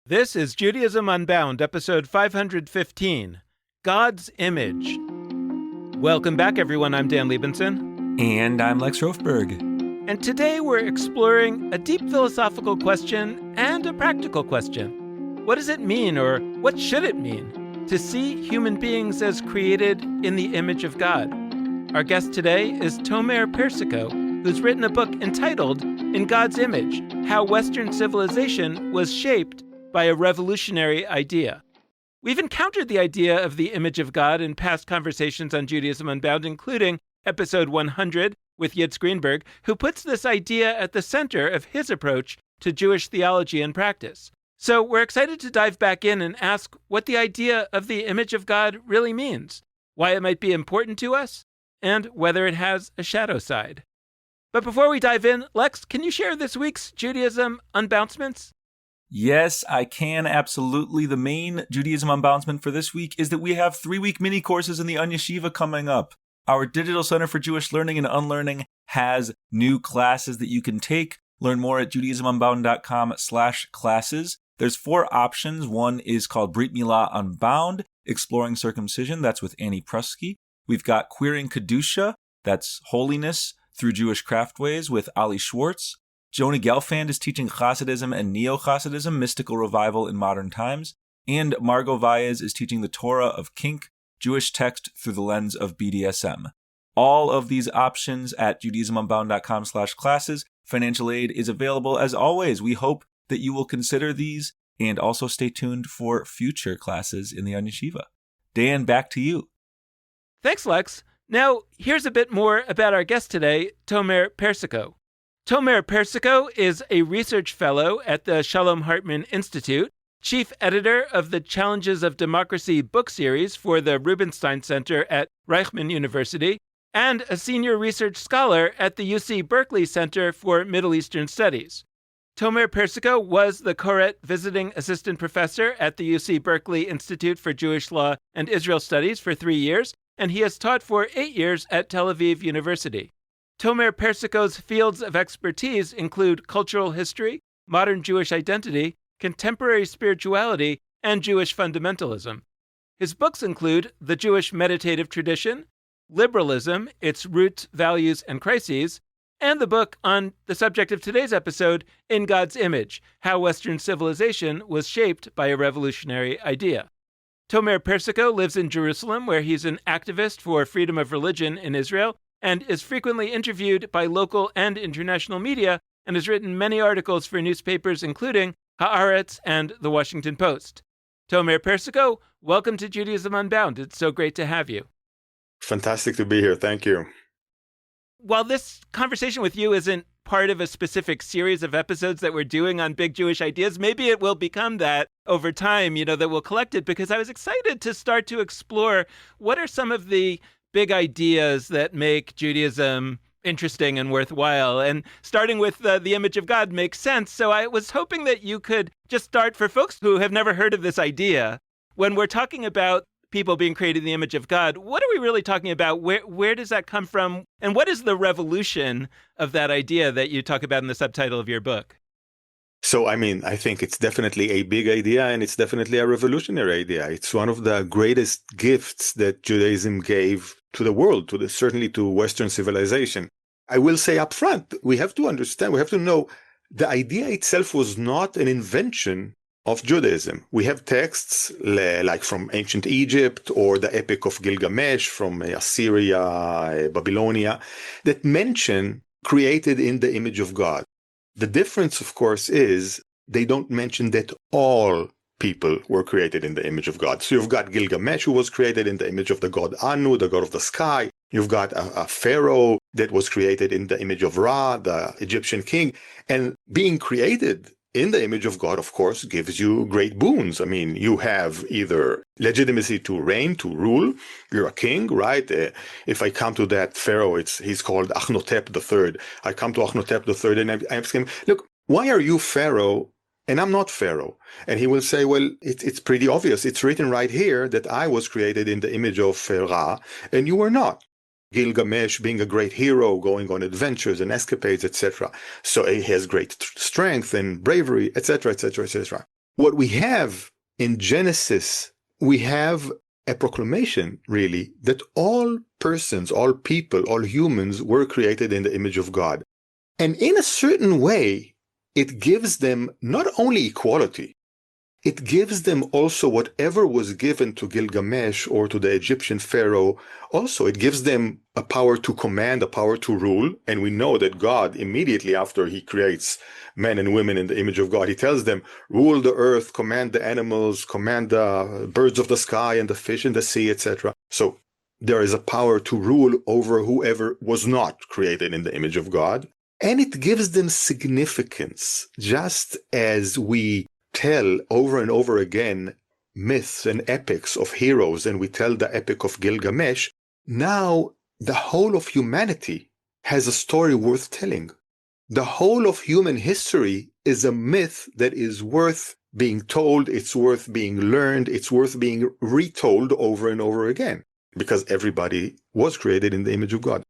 This is Judaism Unbound, episode 515, God's Image. Welcome back, everyone. I'm Dan Liebenson. And I'm Lex Rofberg. And today we're exploring a deep philosophical question and a practical question. What does it mean, or what should it mean, to see human beings as created in the image of God? Our guest today is Tomer Persico, who's written a book entitled In God's Image, How Western Civilization Was Shaped by a Revolutionary Idea. We've encountered the idea of the image of God in past conversations on Judaism Unbound, including episode 100 with Yitz Greenberg, who puts this idea at the center of his approach to Jewish theology and practice. So we're excited to dive back in and ask what the idea of the image of God really means, why it might be important to us, and whether it has a shadow side. But before we dive in, Lex, can you share this week's Judaism Unbouncements? Yes, I can, absolutely. The main Judaism Unbouncement for this week is that we have 3-week mini courses in the Yeshiva coming up. Our Digital Center for Jewish Learning and Unlearning has new classes that you can take. Learn more at judaismunbound.com/classes. There's 4 options. One is called Brit Milah Unbound, Exploring Circumcision. That's with Annie Prusky. We've got Queering Kedusha. That's Holiness Through Jewish Craftways with Ali Schwartz. Jonah Gelfand is teaching Hasidism and Neo-Hasidism, Mystical Revival in Modern Times. And Margot Valles is teaching the Torah of Kink, Jewish Text through the lens of BDSM. All of these options at judaismunbound.com/classes. Financial aid is available as always. We hope that you will consider these and also stay tuned for future classes in the Yeshiva. Dan, back to you. Thanks, Lex. Now, here's a bit more about our guest today, Tomer Persico. Tomer Persico is a research fellow at the Shalom Hartman Institute, chief editor of the Challenges of Democracy book series for the Rubinstein Center at Reichman University, and a senior research scholar at the UC Berkeley Center for Middle Eastern Studies. Tomer Persico was the Koret Visiting Assistant Professor at the UC Berkeley Institute for Jewish Law and Israel Studies for 3 years, and he has taught for 8 years at Tel Aviv University. Tomer Persico's fields of expertise include cultural history, modern Jewish identity, contemporary spirituality, and Jewish fundamentalism. His books include The Jewish Meditative Tradition, Liberalism, Its Roots, Values, and Crises, and the book on the subject of today's episode, In God's Image, How Western Civilization Was Shaped by a Revolutionary Idea. Tomer Persico lives in Jerusalem, where he's an activist for freedom of religion in Israel, and is frequently interviewed by local and international media, and has written many articles for newspapers including Haaretz and The Washington Post. Tomer Persico, welcome to Judaism Unbound. It's so great to have you. Fantastic to be here. Thank you. While this conversation with you isn't part of a specific series of episodes that we're doing on big Jewish ideas, maybe it will become that over time, that we'll collect it, because I was excited to start to explore what are some of the big ideas that make Judaism interesting and worthwhile. And starting with the image of God makes sense. So I was hoping that you could just start, for folks who have never heard of this idea, when we're talking about people being created in the image of God, what are we really talking about? Where does that come from? And what is the revolution of that idea that you talk about in the subtitle of your book? So, I think it's definitely a big idea, and it's definitely a revolutionary idea. It's one of the greatest gifts that Judaism gave to the world, certainly to Western civilization. I will say up front, we have to understand, we have to know, the idea itself was not an invention of Judaism. We have texts like from ancient Egypt or the Epic of Gilgamesh from Assyria, Babylonia, that mention created in the image of God. The difference, of course, is they don't mention that all people were created in the image of God. So you've got Gilgamesh, who was created in the image of the god Anu, the god of the sky. You've got a pharaoh that was created in the image of Ra, the Egyptian king. And being created in the image of God, of course, gives you great boons. You have either legitimacy to reign, to rule. You're a king, right? If I come to that pharaoh, he's called Akhnotep III. I come to Akhnotep III and I ask him, look, why are you pharaoh and I'm not pharaoh? And he will say, well, it's pretty obvious. It's written right here that I was created in the image of Ra and you were not. Gilgamesh being a great hero, going on adventures and escapades, etc. So he has great strength and bravery, etc., etc., etc. What we have in Genesis, we have a proclamation, really, that all persons, all people, all humans were created in the image of God. And in a certain way, it gives them not only equality, it gives them also whatever was given to Gilgamesh or to the Egyptian pharaoh. Also, it gives them a power to command, a power to rule. And we know that God, immediately after he creates men and women in the image of God, he tells them, rule the earth, command the animals, command the birds of the sky and the fish in the sea, etc. So there is a power to rule over whoever was not created in the image of God. And it gives them significance, just as we tell over and over again myths and epics of heroes, and we tell the epic of Gilgamesh. Now the whole of humanity has a story worth telling. The whole of human history is a myth that is worth being told, it's worth being learned, it's worth being retold over and over again, because everybody was created in the image of God.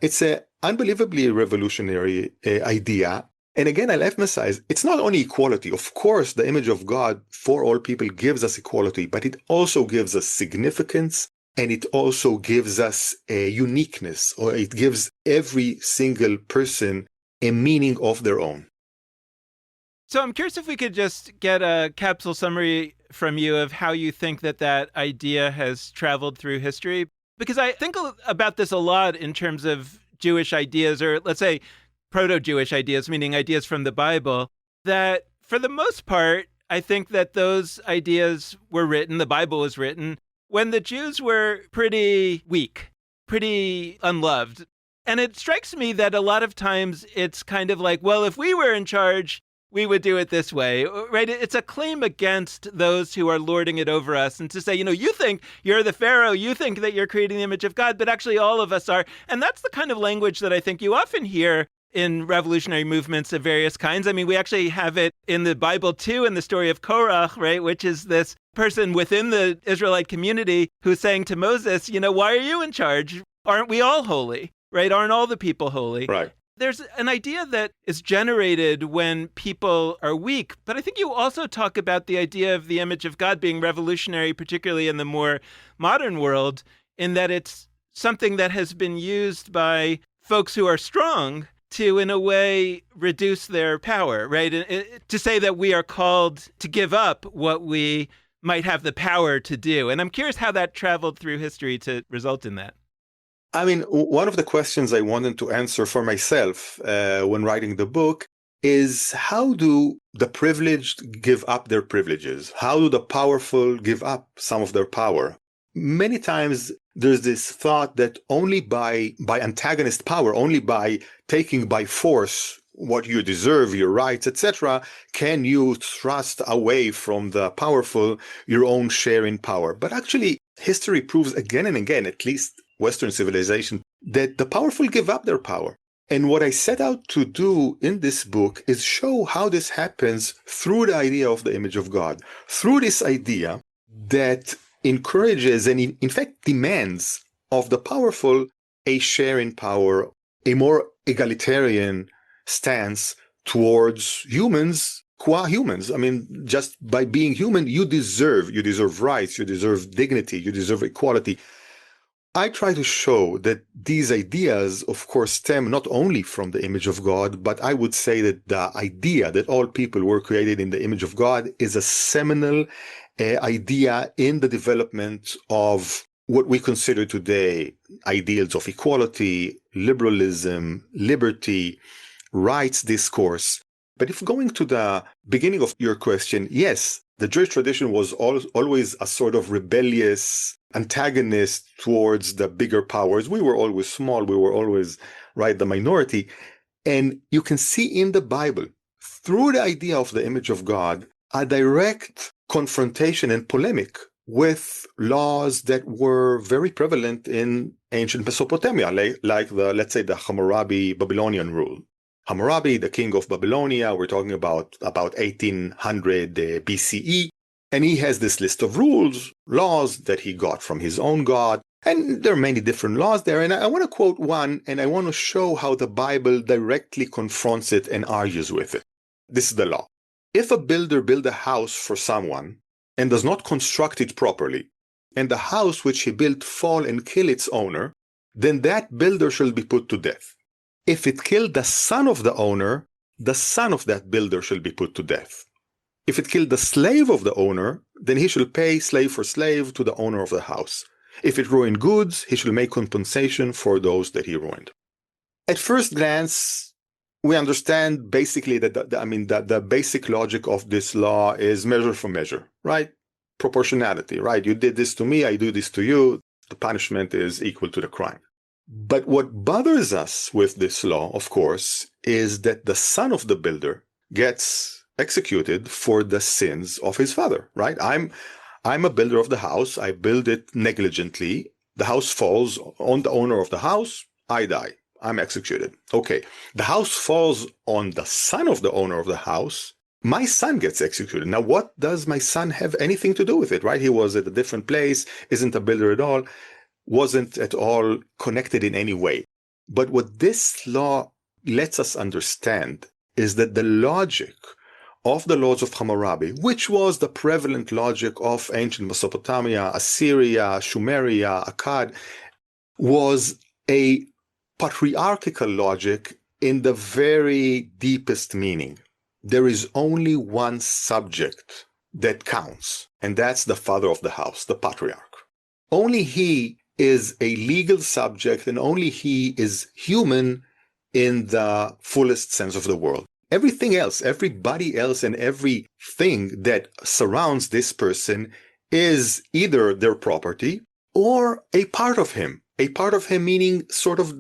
It's an unbelievably revolutionary idea. And again, I'll emphasize, it's not only equality. Of course, the image of God for all people gives us equality, but it also gives us significance, and it also gives us a uniqueness, or it gives every single person a meaning of their own. So I'm curious if we could just get a capsule summary from you of how you think that that idea has traveled through history. Because I think about this a lot in terms of Jewish ideas, or let's say proto-Jewish ideas, meaning ideas from the Bible, that for the most part, I think that those ideas were written, the Bible was written, when the Jews were pretty weak, pretty unloved. And it strikes me that a lot of times it's kind of like, well, if we were in charge, we would do it this way, right? It's a claim against those who are lording it over us, and to say, you think you're the Pharaoh, you think that you're creating the image of God, but actually all of us are. And that's the kind of language that I think you often hear in revolutionary movements of various kinds. I mean, we actually have it in the Bible too, in the story of Korach, right? Which is this person within the Israelite community who's saying to Moses, why are you in charge? Aren't we all holy, right? Aren't all the people holy? Right. There's an idea that is generated when people are weak, but I think you also talk about the idea of the image of God being revolutionary, particularly in the more modern world, in that it's something that has been used by folks who are strong to, in a way, reduce their power, right? To say that we are called to give up what we might have the power to do. And I'm curious how that traveled through history to result in that. I mean, one of the questions I wanted to answer for myself when writing the book is, how do the privileged give up their privileges? How do the powerful give up some of their power? Many times there's this thought that only by antagonist power, only by taking by force what you deserve, your rights, etc., can you thrust away from the powerful your own share in power. But actually, history proves again and again, at least Western civilization, that the powerful give up their power. And what I set out to do in this book is show how this happens through the idea of the image of God, through this idea that encourages and in fact demands of the powerful a share in power, a more egalitarian stance towards humans, qua humans. I mean, just by being human, you deserve rights, you deserve dignity, you deserve equality. I try to show that these ideas, of course, stem not only from the image of God, but I would say that the idea that all people were created in the image of God is a seminal idea in the development of what we consider today ideals of equality, liberalism, liberty, rights discourse. But if going to the beginning of your question, yes, the Jewish tradition was always a sort of rebellious antagonist towards the bigger powers. We were always small. We were always, right, the minority. And you can see in the Bible, through the idea of the image of God, a direct confrontation and polemic with laws that were very prevalent in ancient Mesopotamia, like let's say the Hammurabi Babylonian rule. Hammurabi, the king of Babylonia, we're talking about 1800 BCE, and he has this list of rules, laws that he got from his own god, and there are many different laws there, and I want to quote one, and I want to show how the Bible directly confronts it and argues with it. This is the law. If a builder builds a house for someone and does not construct it properly, and the house which he built fall and kill its owner, then that builder shall be put to death. If it killed the son of the owner, the son of that builder shall be put to death. If it killed the slave of the owner, then he shall pay slave for slave to the owner of the house. If it ruined goods, he shall make compensation for those that he ruined. At first glance, we understand basically that the basic logic of this law is measure for measure, right? Proportionality, right? You did this to me, I do this to you. The punishment is equal to the crime. But what bothers us with this law, of course, is that the son of the builder gets executed for the sins of his father, right? I'm a builder of the house. I build it negligently. The house falls on the owner of the house. I die. I'm executed. Okay. The house falls on the son of the owner of the house. My son gets executed. Now, what does my son have anything to do with it, right? He was at a different place, isn't a builder at all, wasn't at all connected in any way. But what this law lets us understand is that the logic of the laws of Hammurabi, which was the prevalent logic of ancient Mesopotamia, Assyria, Sumeria, Akkad, was a patriarchal logic in the very deepest meaning. There is only one subject that counts, and that's the father of the house, the patriarch. Only he is a legal subject, and only he is human in the fullest sense of the word. Everything else, everybody else, and everything that surrounds this person is either their property or a part of him. A part of him meaning sort of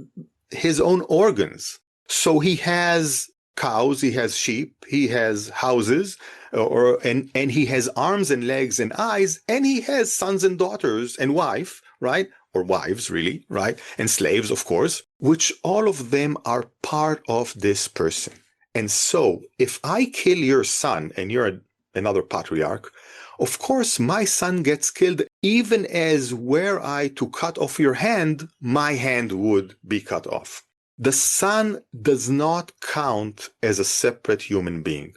his own organs. So he has cows, he has sheep, he has houses, and he has arms and legs and eyes, and he has sons and daughters and wife, right? Or wives, really, right? And slaves, of course, which all of them are part of this person. And so if I kill your son and you're another patriarch, of course, my son gets killed, even as were I to cut off your hand, my hand would be cut off. The son does not count as a separate human being.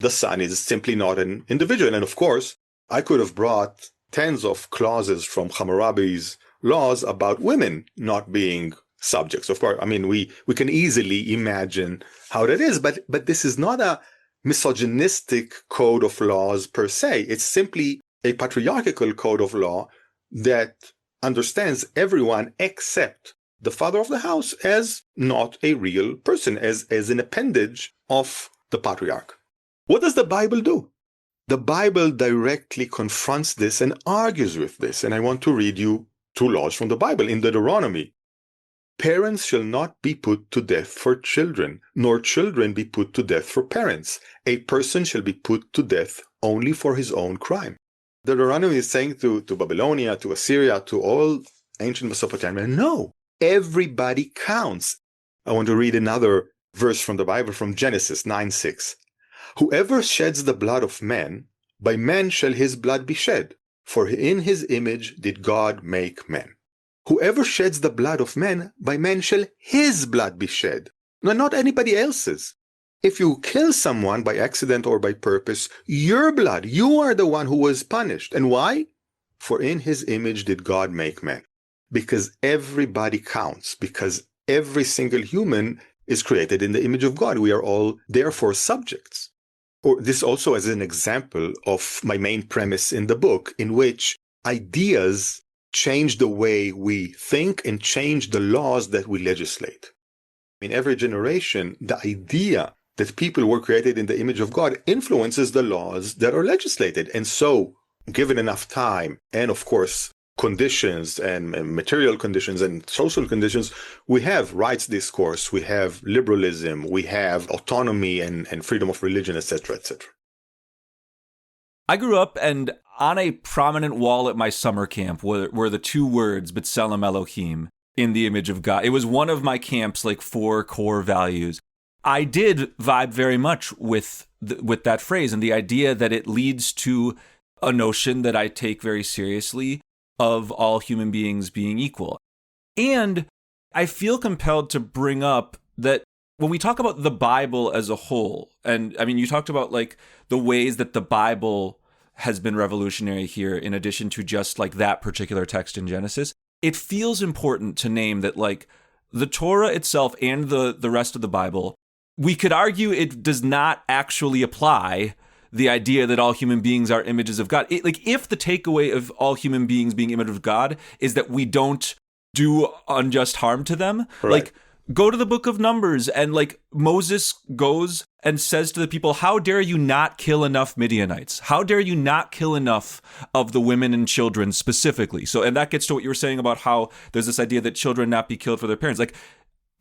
The son is simply not an individual. And of course, I could have brought tens of clauses from Hammurabi's laws about women not being subjects. Of course, I mean, we can easily imagine how that is, but this is not a misogynistic code of laws per se. It's simply a patriarchal code of law that understands everyone except the father of the house as not a real person, as an appendage of the patriarch. What does the Bible do? The Bible directly confronts this and argues with this. And I want to read you two laws from the Bible. In Deuteronomy, parents shall not be put to death for children, nor children be put to death for parents. A person shall be put to death only for his own crime. Deuteronomy is saying to Babylonia, to Assyria, to all ancient Mesopotamia, no, everybody counts. I want to read another verse from the Bible, from Genesis 9:6. Whoever sheds the blood of man, by man shall his blood be shed, for in his image did God make man. Whoever sheds the blood of man, by man shall his blood be shed, not anybody else's. If you kill someone by accident or by purpose, your blood, you are the one who was punished. And why? For in his image did God make man. Because everybody counts, because every single human is created in the image of God. We are all therefore subjects. Or this also as an example of my main premise in the book, in which ideas change the way we think and change the laws that we legislate. In every generation, the idea that people were created in the image of God influences the laws that are legislated. And so, given enough time, and of course, conditions and material conditions and social conditions, we have rights discourse, we have liberalism, we have autonomy and freedom of religion, etc., etc. I grew up, and on a prominent wall at my summer camp were the two words, B'Tselem Elohim, in the image of God. It was one of my camp's 4 core values. I did vibe very much with that phrase and the idea that it leads to a notion that I take very seriously of all human beings being equal. And I feel compelled to bring up that when we talk about the Bible as a whole, and I mean, you talked about like the ways that the Bible has been revolutionary here, in addition to just like that particular text in Genesis, it feels important to name that like the Torah itself and the rest of the Bible, we could argue it does not actually apply the idea that all human beings are images of God. Like if the takeaway of all human beings being images of God is that we don't do unjust harm to them, Right. like go to the book of Numbers and like Moses goes and says to the people, how dare you not kill enough Midianites? How dare you not kill enough of the women and children specifically? So, and that gets to what you were saying about how there's this idea that children not be killed for their parents. Like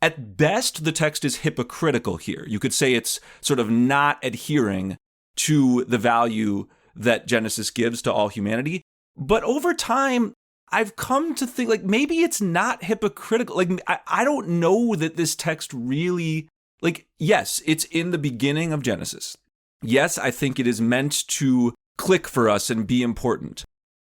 at best, the text is hypocritical here. You could say it's sort of not adhering to the value that Genesis gives to all humanity. But over time, I've come to think like maybe it's not hypocritical. Like I don't know that this text really, like, yes, it's in the beginning of Genesis. Yes, I think it is meant to click for us and be important.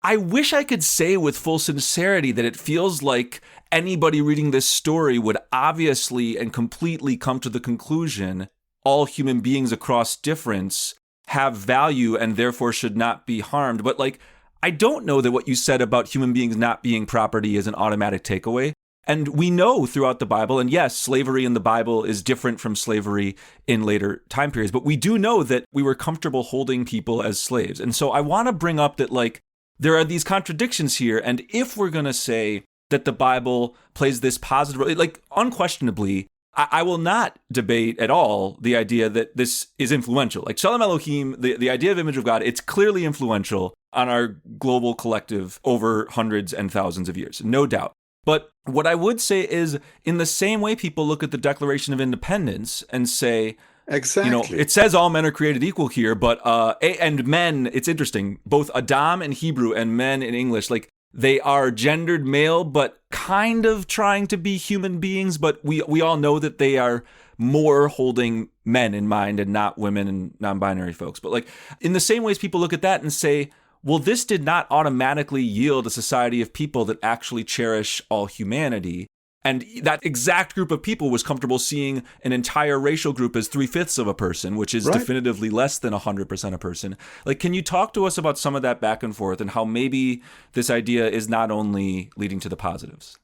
I wish I could say with full sincerity that it feels like anybody reading this story would obviously and completely come to the conclusion all human beings across difference have value and therefore should not be harmed. But like, I don't know that what you said about human beings not being property is an automatic takeaway. And we know throughout the Bible, and yes, slavery in the Bible is different from slavery in later time periods, but we do know that we were comfortable holding people as slaves. And so I want to bring up that like there are these contradictions here. And if we're going to say that the Bible plays this positive role, like unquestionably, I will not debate at all the idea that this is influential. Like Shalom Elohim, the idea of image of God, it's clearly influential on our global collective over hundreds and thousands of years, no doubt. But what I would say is, in the same way people look at the Declaration of Independence and say, Exactly. you know, it says all men are created equal here, but and men, it's interesting, both Adam in Hebrew and men in English, like they are gendered male, but kind of trying to be human beings. But we all know that they are more holding men in mind and not women and non-binary folks. But like in the same ways, people look at that and say, well, this did not automatically yield a society of people that actually cherish all humanity. And that exact group of people was comfortable seeing an entire racial group as 3/5 of a person, which is Right. definitively less than 100% a person. Like, can you talk to us about some of that back and forth and how maybe this idea is not only leading to the positives?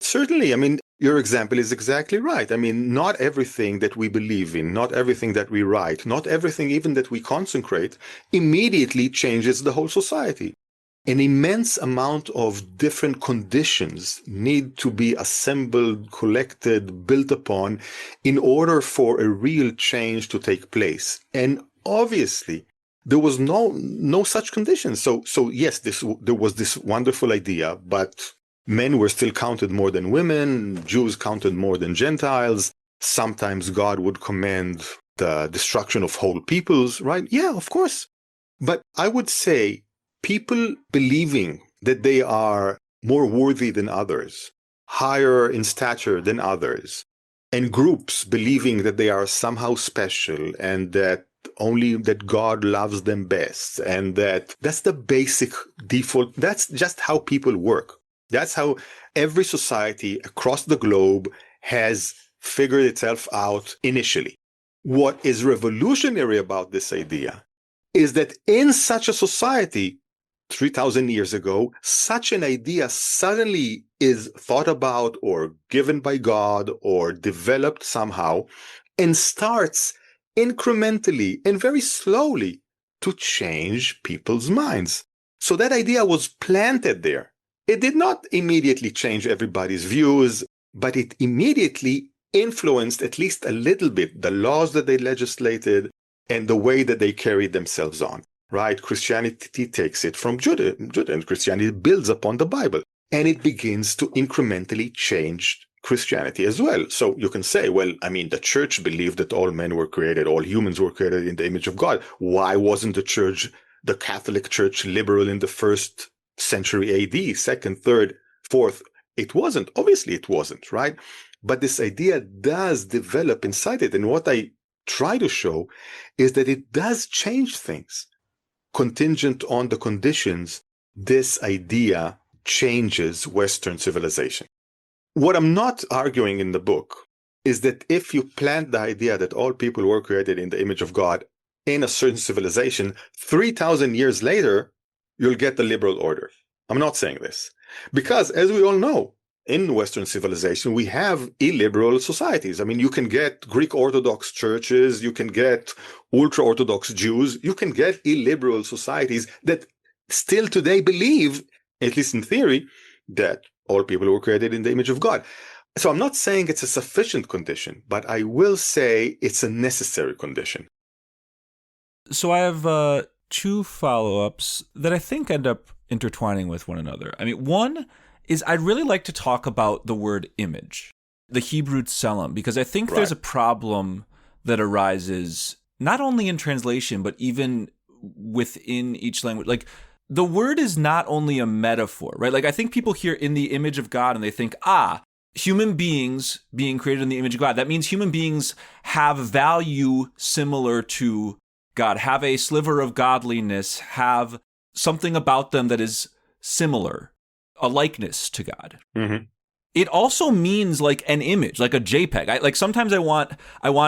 Certainly. I mean, your example is exactly right. I mean, not everything that we believe in, not everything that we write, not everything even that we consecrate immediately changes the whole society. An immense amount of different conditions need to be assembled, collected, built upon in order for a real change to take place. And obviously, there was no such conditions. So yes, there was this wonderful idea, but men were still counted more than women, Jews counted more than Gentiles. Sometimes God would command the destruction of whole peoples, right? Yeah, of course. But I would say people believing that they are more worthy than others, higher in stature than others, and groups believing that they are somehow special and that only that God loves them best, and that's the basic default. That's just how people work. That's how every society across the globe has figured itself out initially. What is revolutionary about this idea is that in such a society, 3,000 years ago, such an idea suddenly is thought about or given by God or developed somehow and starts incrementally and very slowly to change people's minds. So that idea was planted there. It did not immediately change everybody's views, but it immediately influenced at least a little bit the laws that they legislated and the way that they carried themselves on. Right? Christianity takes it from Judah, and Christianity builds upon the Bible, and it begins to incrementally change Christianity as well. So you can say, well, I mean, the church believed that all men were created, all humans were created in the image of God. Why wasn't the Catholic Church, liberal in the first century AD, second, third, fourth? It wasn't. Obviously, it wasn't, right? But this idea does develop inside it. And what I try to show is that it does change things. Contingent on the conditions, this idea changes Western civilization. What I'm not arguing in the book is that if you plant the idea that all people were created in the image of God in a certain civilization, 3,000 years later, you'll get the liberal order. I'm not saying this. Because as we all know, in Western civilization, we have illiberal societies. I mean, you can get Greek Orthodox churches, you can get ultra-Orthodox Jews, you can get illiberal societies that still today believe, at least in theory, that all people were created in the image of God. So I'm not saying it's a sufficient condition, but I will say it's a necessary condition. So I have two follow-ups that I think end up intertwining with one another. I mean, one is I'd really like to talk about the word image, the Hebrew tselem, because I think there's a problem that arises not only in translation, but even within each language. Like, the word is not only a metaphor, right? Like, I think people hear in the image of God and they think, human beings being created in the image of God. That means human beings have value similar to God, have a sliver of godliness, have something about them that is similar, a likeness to God. Mm-hmm. It also means like an image, like a JPEG. Sometimes I want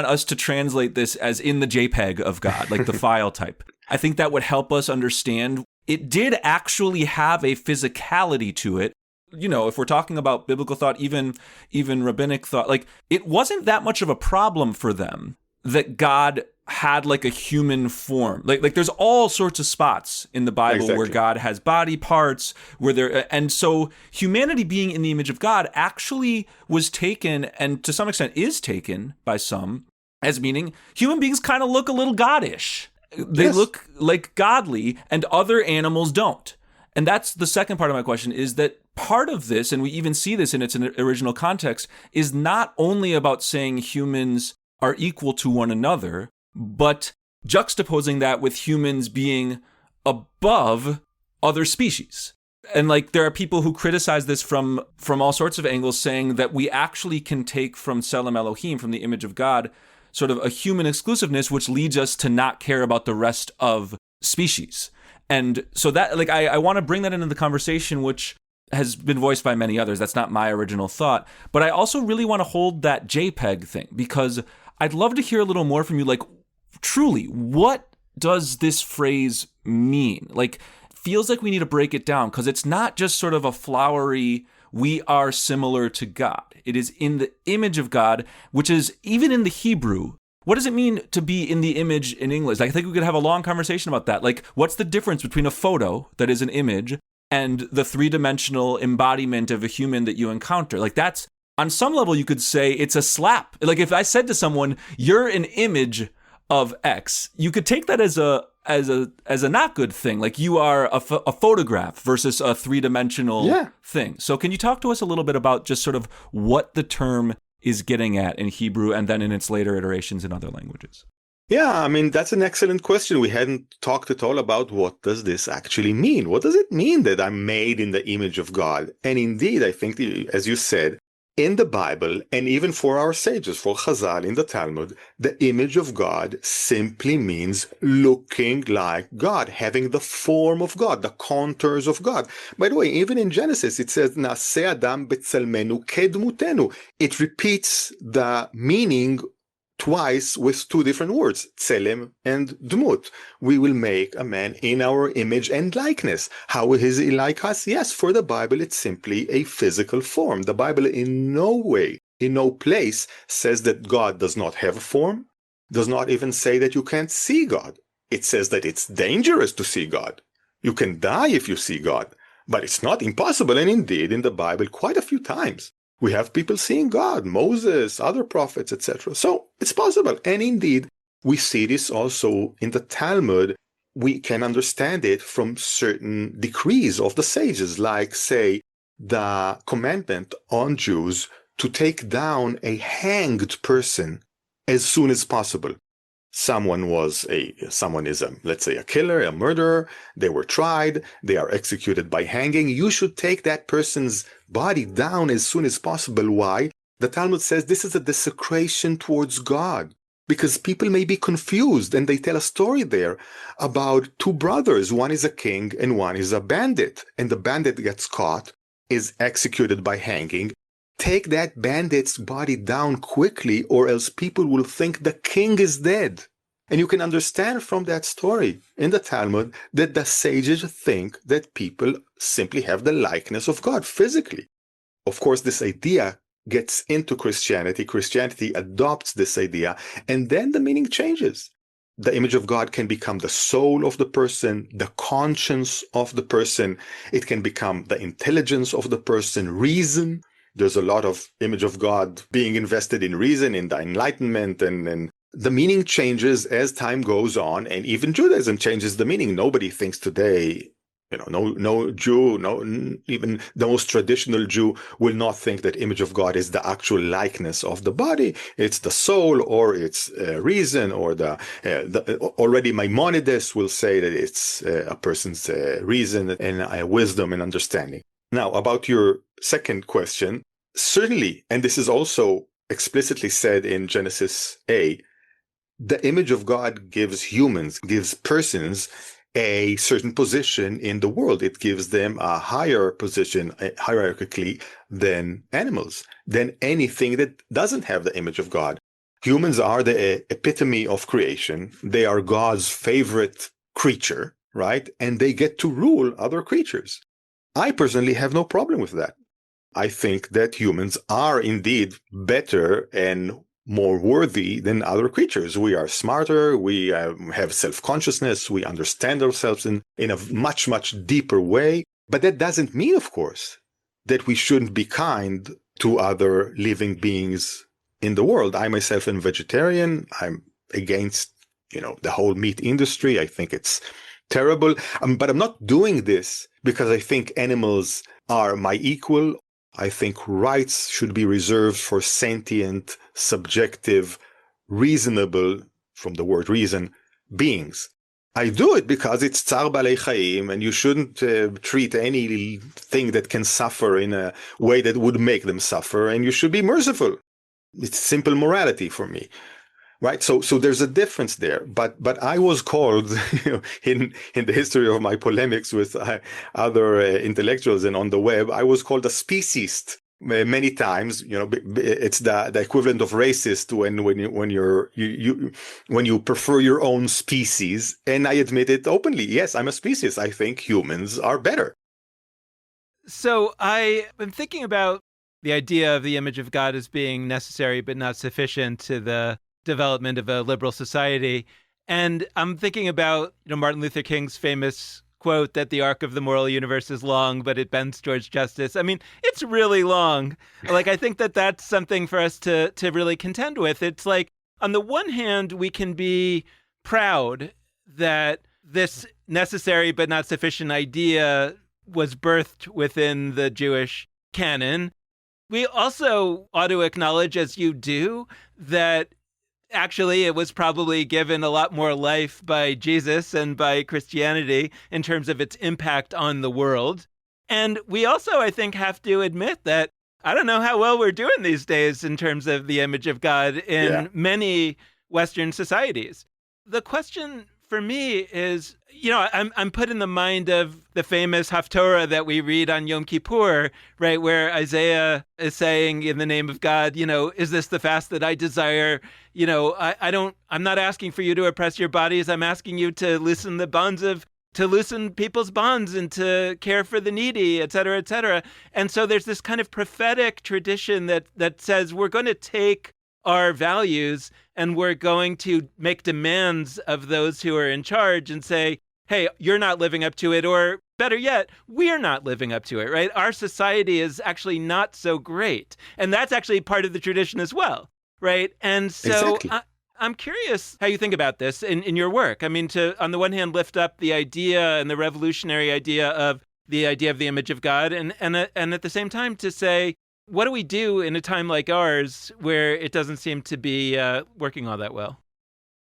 us to translate this as in the JPEG of God, like the file type. I think that would help us understand it did actually have a physicality to it. You know, if we're talking about biblical thought, even rabbinic thought, like it wasn't that much of a problem for them that God had like a human form. Like there's all sorts of spots in the Bible where God has body parts, and so humanity being in the image of God actually was taken, and to some extent is taken by some, as meaning human beings kind of look a little goddish. They look like godly, and other animals don't. And that's the second part of my question, is that part of this, and we even see this in its original context, is not only about saying humans are equal to one another, but juxtaposing that with humans being above other species. And like there are people who criticize this from all sorts of angles, saying that we actually can take from Tselem Elohim, from the image of God, sort of a human exclusiveness, which leads us to not care about the rest of species. And so that, like, I want to bring that into the conversation, which has been voiced by many others. That's not my original thought. But I also really want to hold that JPEG thing, because I'd love to hear a little more from you. Like, truly, what does this phrase mean? Like, feels like we need to break it down, because it's not just sort of a flowery, we are similar to God. It is in the image of God, which is even in the Hebrew. What does it mean to be in the image in English? I think we could have a long conversation about that. Like, what's the difference between a photo that is an image and the three-dimensional embodiment of a human that you encounter? Like, that's, on some level, you could say it's a slap. Like, if I said to someone, you're an image of X, you could take that as a not good thing. Like, you are a photograph versus a three-dimensional thing. So can you talk to us a little bit about just sort of what the term is getting at in Hebrew and then in its later iterations in other languages? Yeah, I mean, that's an excellent question. We hadn't talked at all about what does this actually mean? What does it mean that I'm made in the image of God? And indeed, I think, as you said, in the Bible, and even for our sages, for Chazal in the Talmud, the image of God simply means looking like God, having the form of God, the contours of God. By the way, even in Genesis, it says, Na'aseh Adam b'tzelmenu kedmutenu. It repeats the meaning twice with two different words, tselem and dmut. We will make a man in our image and likeness. How is he like us? Yes, for the Bible, it's simply a physical form. The Bible in no way, in no place says that God does not have a form, does not even say that you can't see God. It says that it's dangerous to see God. You can die if you see God, but it's not impossible. And indeed, in the Bible, quite a few times, we have people seeing God, Moses, other prophets, etc. So it's possible. And indeed, we see this also in the Talmud. We can understand it from certain decrees of the sages, like, say, the commandment on Jews to take down a hanged person as soon as possible. Someone is let's say, a killer, a murderer. They were tried. They are executed by hanging. You should take that person's body down as soon as possible. Why? The Talmud says this is a desecration towards God, because people may be confused, and they tell a story there about two brothers. One is a king and one is a bandit, and the bandit gets caught, is executed by hanging, take that bandit's body down quickly, or else people will think the king is dead. And you can understand from that story in the Talmud that the sages think that people simply have the likeness of God physically. Of course, this idea gets into Christianity. Christianity adopts this idea, and then the meaning changes. The image of God can become the soul of the person, the conscience of the person. It can become the intelligence of the person, reason. There's a lot of image of God being invested in reason, in the Enlightenment, and the meaning changes as time goes on, and even Judaism changes the meaning. Nobody thinks today, no Jew, even the most traditional Jew will not think that image of God is the actual likeness of the body. It's the soul, or it's reason, or already Maimonides will say that it's a person's reason and wisdom and understanding. Now, about your second question, certainly, and this is also explicitly said in Genesis A, the image of God gives persons a certain position in the world. It gives them a higher position hierarchically than animals, than anything that doesn't have the image of God. Humans are the epitome of creation. They are God's favorite creature, right? And they get to rule other creatures. I personally have no problem with that. I think that humans are indeed better and more worthy than other creatures. We are smarter, we have self-consciousness, we understand ourselves in a much, much deeper way. But that doesn't mean, of course, that we shouldn't be kind to other living beings in the world. I myself am vegetarian. I'm against, the whole meat industry. I think it's terrible. But I'm not doing this because I think animals are my equal. I think rights should be reserved for sentient, subjective, reasonable, from the word reason, beings. I do it because it's Tzar Balei Chaim, and you shouldn't treat anything that can suffer in a way that would make them suffer, and you should be merciful. It's simple morality for me. Right, so there's a difference there, but I was called in the history of my polemics with other intellectuals and on the web, I was called a speciesist many times. It's the equivalent of racist when you prefer your own species, and I admit it openly. Yes, I'm a speciesist. I think humans are better. So I am thinking about the idea of the image of God as being necessary but not sufficient to the development of a liberal society. And I'm thinking about, Martin Luther King's famous quote that the arc of the moral universe is long, but it bends towards justice. I mean, it's really long. I think that that's something for us to really contend with. It's like, on the one hand, we can be proud that this necessary but not sufficient idea was birthed within the Jewish canon. We also ought to acknowledge, as you do, that actually it was probably given a lot more life by Jesus and by Christianity in terms of its impact on the world. And we also, I think, have to admit that I don't know how well we're doing these days in terms of the image of God in many Western societies. The question for me is, I'm put in the mind of the famous Haftorah that we read on Yom Kippur, right, where Isaiah is saying, in the name of God, is this the fast that I desire? I'm not asking for you to oppress your bodies. I'm asking you to loosen people's bonds and to care for the needy, et cetera, et cetera. And so there's this kind of prophetic tradition that says we're going to take our values and we're going to make demands of those who are in charge and say, hey, you're not living up to it, or better yet, we're not living up to it, right? Our society is actually not so great. And that's actually part of the tradition as well, right? And so Exactly. I'm curious how you think about this in your work. I mean, to, on the one hand, lift up the idea and the revolutionary idea of the image of God, and at the same time to say, what do we do in a time like ours where it doesn't seem to be working all that well?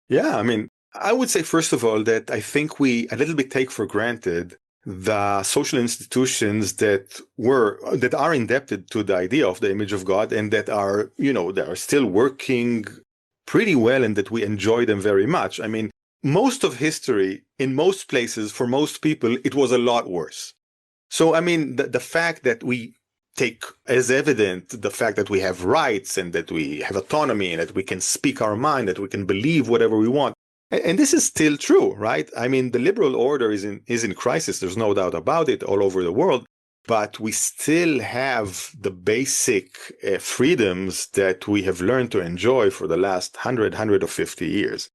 Yeah, I mean, I would say, first of all, that I think we a little bit take for granted the social institutions that are indebted to the idea of the image of God, and that are, that are still working pretty well, and that we enjoy them very much. I mean, most of history, in most places, for most people, it was a lot worse. So, I mean, the fact that we take as evident the fact that we have rights and that we have autonomy and that we can speak our mind, that we can believe whatever we want. And this is still true, right? I mean, the liberal order is in crisis. There's no doubt about it all over the world. But we still have the basic freedoms that we have learned to enjoy for the last 150 years.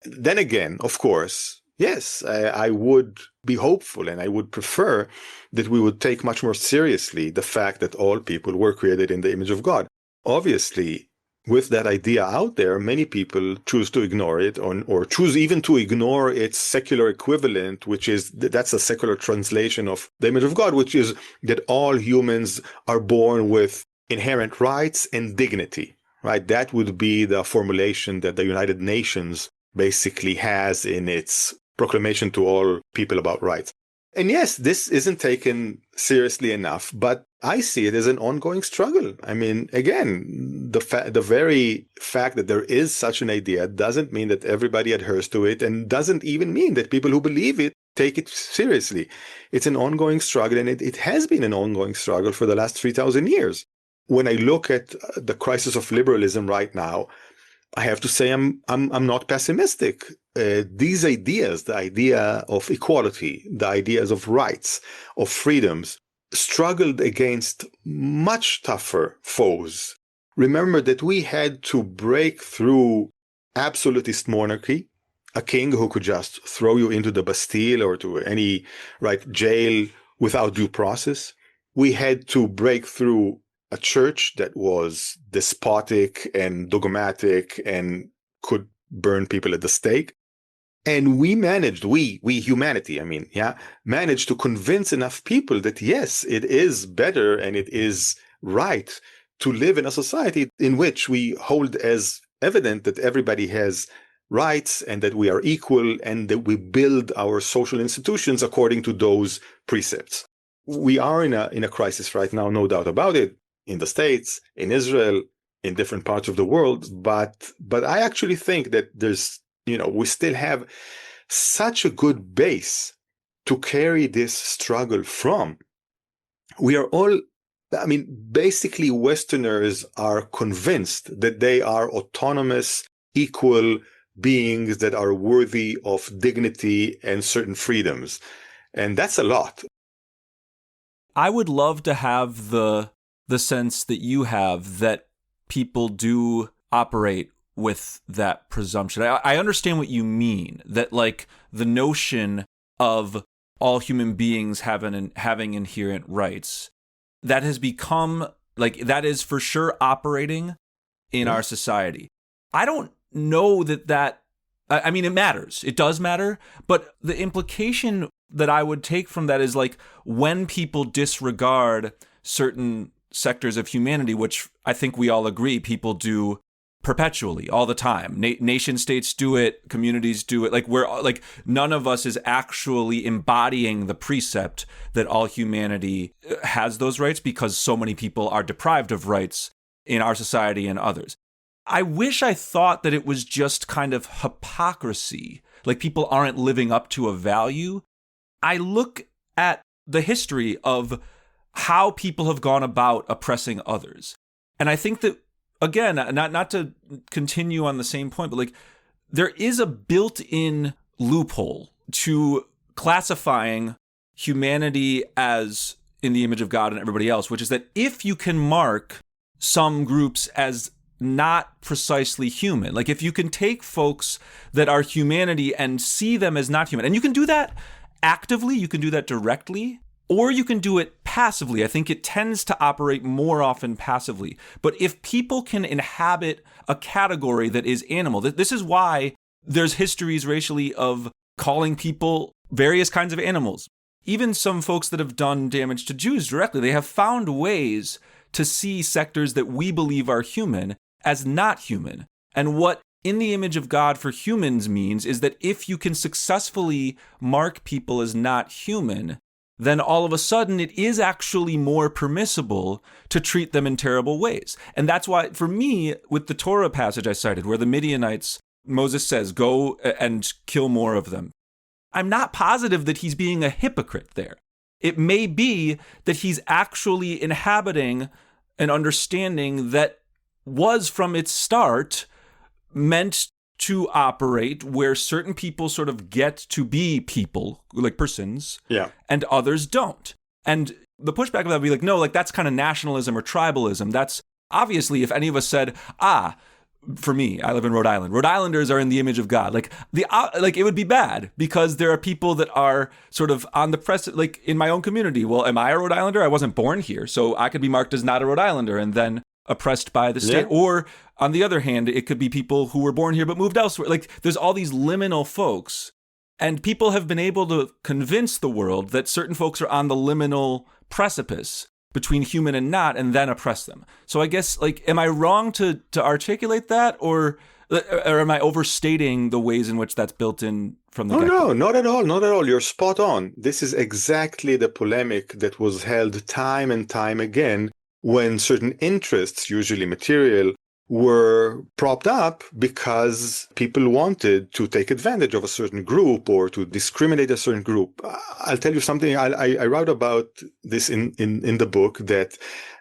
Then again, of course, yes, I would be hopeful and I would prefer that we would take much more seriously the fact that all people were created in the image of God. Obviously, with that idea out there, many people choose to ignore it or choose even to ignore its secular equivalent, which is that's a secular translation of the image of God, which is that all humans are born with inherent rights and dignity, right? That would be the formulation that the United Nations basically has in its proclamation to all people about rights. And yes, this isn't taken seriously enough, but I see it as an ongoing struggle. I mean, again, the very fact that there is such an idea doesn't mean that everybody adheres to it, and doesn't even mean that people who believe it take it seriously. It's an ongoing struggle, and it has been an ongoing struggle for the last 3,000 years. When I look at the crisis of liberalism right now, I have to say I'm not pessimistic. These ideas, the idea of equality, the ideas of rights, of freedoms, struggled against much tougher foes. Remember that we had to break through absolutist monarchy, a king who could just throw you into the Bastille or to any jail without due process. We had to break through a church that was despotic and dogmatic and could burn people at the stake. And we managed, we humanity, managed to convince enough people that yes, it is better and it is right to live in a society in which we hold as evident that everybody has rights and that we are equal and that we build our social institutions according to those precepts. We are in a crisis right now, no doubt about it, in the States, in Israel, in different parts of the world. But I actually think that we still have such a good base to carry this struggle from. We are all, basically Westerners are convinced that they are autonomous, equal beings that are worthy of dignity and certain freedoms. And that's a lot. I would love to have the sense that you have that people do operate with that presumption. I understand what you mean, that the notion of all human beings having inherent rights, that has become that is for sure operating in our society. I don't know that it matters. It does matter, but the implication that I would take from that is when people disregard certain sectors of humanity, which I think we all agree people do perpetually, all the time. Nation states do it, communities do it. We're none of us is actually embodying the precept that all humanity has those rights, because so many people are deprived of rights in our society and others. I wish I thought that it was just kind of hypocrisy, people aren't living up to a value. I look at the history of how people have gone about oppressing others. And I think that, again, not to continue on the same point, but there is a built-in loophole to classifying humanity as in the image of God and everybody else, which is that if you can mark some groups as not precisely human, if you can take folks that are humanity and see them as not human, and you can do that actively, you can do that directly, or you can do it passively. I think it tends to operate more often passively. But if people can inhabit a category that is animal, this is why there's histories racially of calling people various kinds of animals. Even some folks that have done damage to Jews directly, they have found ways to see sectors that we believe are human as not human. And what in the image of God for humans means is that if you can successfully mark people as not human, then all of a sudden it is actually more permissible to treat them in terrible ways. And that's why, for me, with the Torah passage I cited, where the Midianites, Moses says, go and kill more of them, I'm not positive that he's being a hypocrite there. it may be that he's actually inhabiting an understanding that was from its start meant to operate where certain people sort of get to be people, like persons, and others don't. And the pushback of that would be like, no, like that's kind of nationalism or tribalism. That's obviously, if any of us said, for me, I live in Rhode Island. Rhode Islanders are in the image of God. Like it would be bad because there are people that are sort of on the press, like in my own community. Well, am I a Rhode Islander? I wasn't born here, so I could be marked as not a Rhode Islander and then oppressed by the state. Or on the other hand, it could be people who were born here but moved elsewhere. Like there's all these liminal folks, and people have been able to convince the world that certain folks are on the liminal precipice between human and not, and then oppress them. So I guess, like, am I wrong to articulate that, or am I overstating the ways in which that's built in from the get-go? No, not at all. Not at all. You're spot on. This is exactly the polemic that was held time and time again when certain interests, usually material, were propped up because people wanted to take advantage of a certain group or to discriminate a certain group. I'll tell you something. I wrote about this in the book, that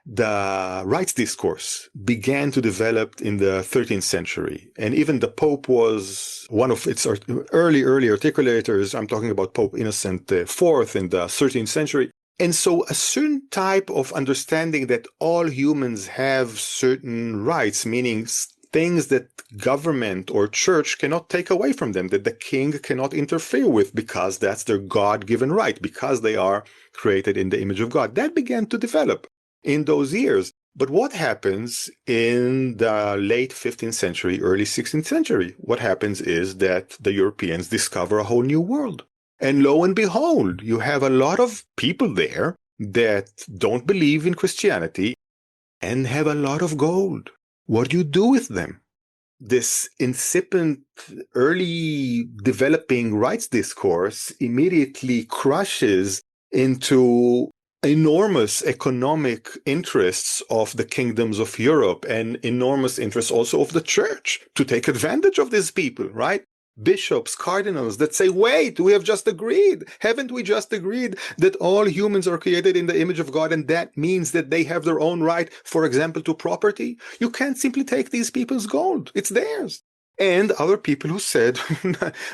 the rights discourse began to develop in the 13th century. And even the Pope was one of its early articulators. I'm talking about Pope Innocent IV in the 13th century. And so a certain type of understanding that all humans have certain rights, meaning things that government or church cannot take away from them, that the king cannot interfere with because that's their God-given right, because they are created in the image of God. That began to develop in those years. But what happens in the late 15th century, early 16th century? What happens is that the Europeans discover a whole new world. And lo and behold, you have a lot of people there that don't believe in Christianity and have a lot of gold. What do you do with them? This incipient, early developing rights discourse immediately crushes into enormous economic interests of the kingdoms of Europe and enormous interests also of the church to take advantage of these people, right? Bishops, cardinals that say, wait, we have just agreed. Haven't we just agreed that all humans are created in the image of God, and that means that they have their own right, for example, to property? You can't simply take these people's gold. It's theirs. And other people who said,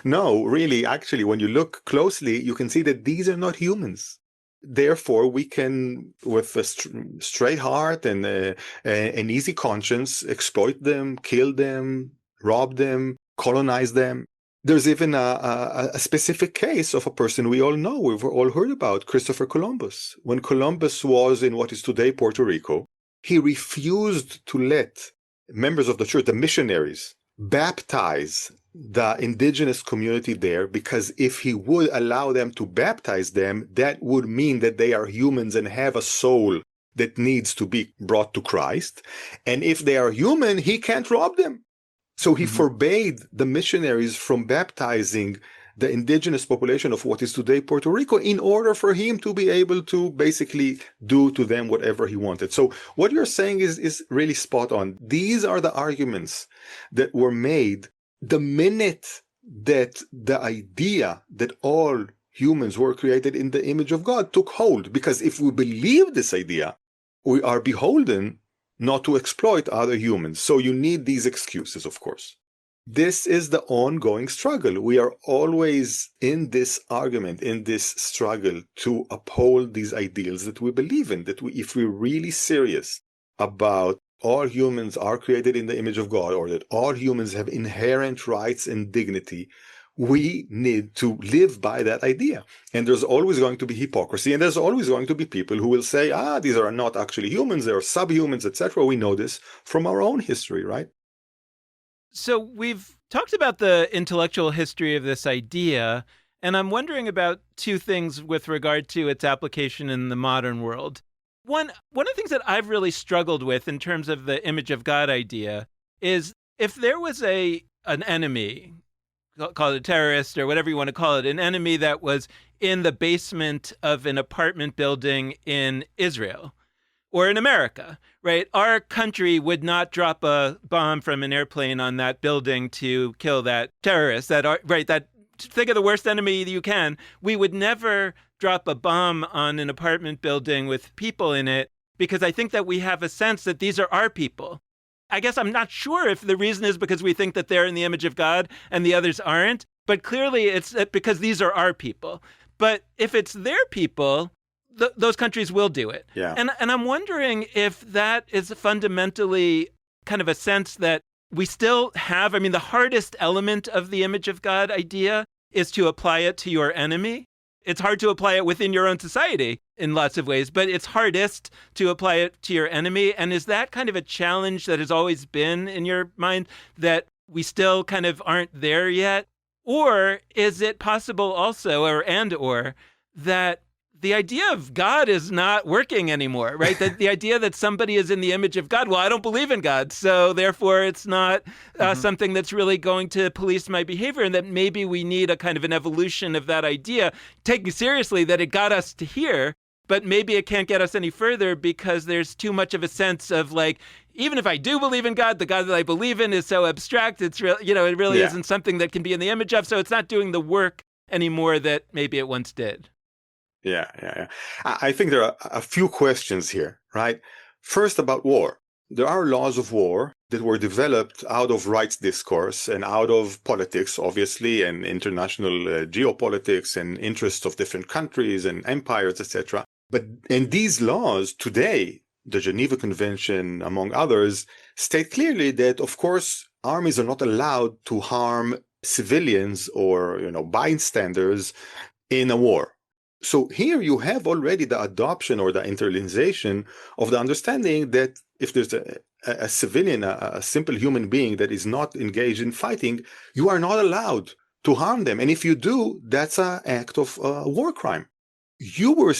no, really, actually, when you look closely, you can see that these are not humans. Therefore, we can, with a straight heart and an easy conscience, exploit them, kill them, rob them, colonize them. There's even a specific case of a person we all know, we've all heard about, Christopher Columbus. When Columbus was in what is today Puerto Rico, he refused to let members of the church, the missionaries, baptize the indigenous community there, because if he would allow them to baptize them, that would mean that they are humans and have a soul that needs to be brought to Christ. And if they are human, he can't rob them. So he forbade the missionaries from baptizing the indigenous population of what is today Puerto Rico in order for him to be able to basically do to them whatever he wanted. So what you're saying is really spot on. These are the arguments that were made the minute that the idea that all humans were created in the image of God took hold. Because if we believe this idea, we are beholden not to exploit other humans. So you need these excuses, of course. This is the ongoing struggle. We are always in this argument, in this struggle to uphold these ideals that we believe in, that if we're really serious about all humans are created in the image of God, or that all humans have inherent rights and dignity, we need to live by that idea. And there's always going to be hypocrisy, and there's always going to be people who will say, these are not actually humans, they're subhumans, etc. We know this from our own history, right? So we've talked about the intellectual history of this idea, and I'm wondering about two things with regard to its application in the modern world. One of the things that I've really struggled with in terms of the image of God idea is if there was an enemy, call it a terrorist or whatever you want to call it, an enemy that was in the basement of an apartment building in Israel or in America, right? Our country would not drop a bomb from an airplane on that building to kill that terrorist, that think of the worst enemy you can. We would never drop a bomb on an apartment building with people in it because I think that we have a sense that these are our people. I guess I'm not sure if the reason is because we think that they're in the image of God and the others aren't, but clearly it's because these are our people. But if it's their people, those countries will do it. Yeah. And I'm wondering if that is fundamentally kind of a sense that we still have. I mean, the hardest element of the image of God idea is to apply it to your enemy. It's hard to apply it within your own society in lots of ways, but it's hardest to apply it to your enemy. And is that kind of a challenge that has always been in your mind, that we still kind of aren't there yet? Or is it possible also, or that the idea of God is not working anymore, right? That the idea that somebody is in the image of God, well, I don't believe in God, so therefore it's not something that's really going to police my behavior, and that maybe we need a kind of an evolution of that idea, taking seriously that it got us to here, but maybe it can't get us any further because there's too much of a sense of like, even if I do believe in God, the God that I believe in is so abstract, it's real, it really isn't something that can be in the image of, so it's not doing the work anymore that maybe it once did. Yeah. I think there are a few questions here, right? First, about war. There are laws of war that were developed out of rights discourse and out of politics, obviously, and international geopolitics and interests of different countries and empires, etc. And these laws today, the Geneva Convention, among others, state clearly that, of course, armies are not allowed to harm civilians or, bystanders in a war. So here you have already the adoption or the internalization of the understanding that if there's a civilian, a simple human being that is not engaged in fighting, you are not allowed to harm them. And if you do, that's an act of war crime. You were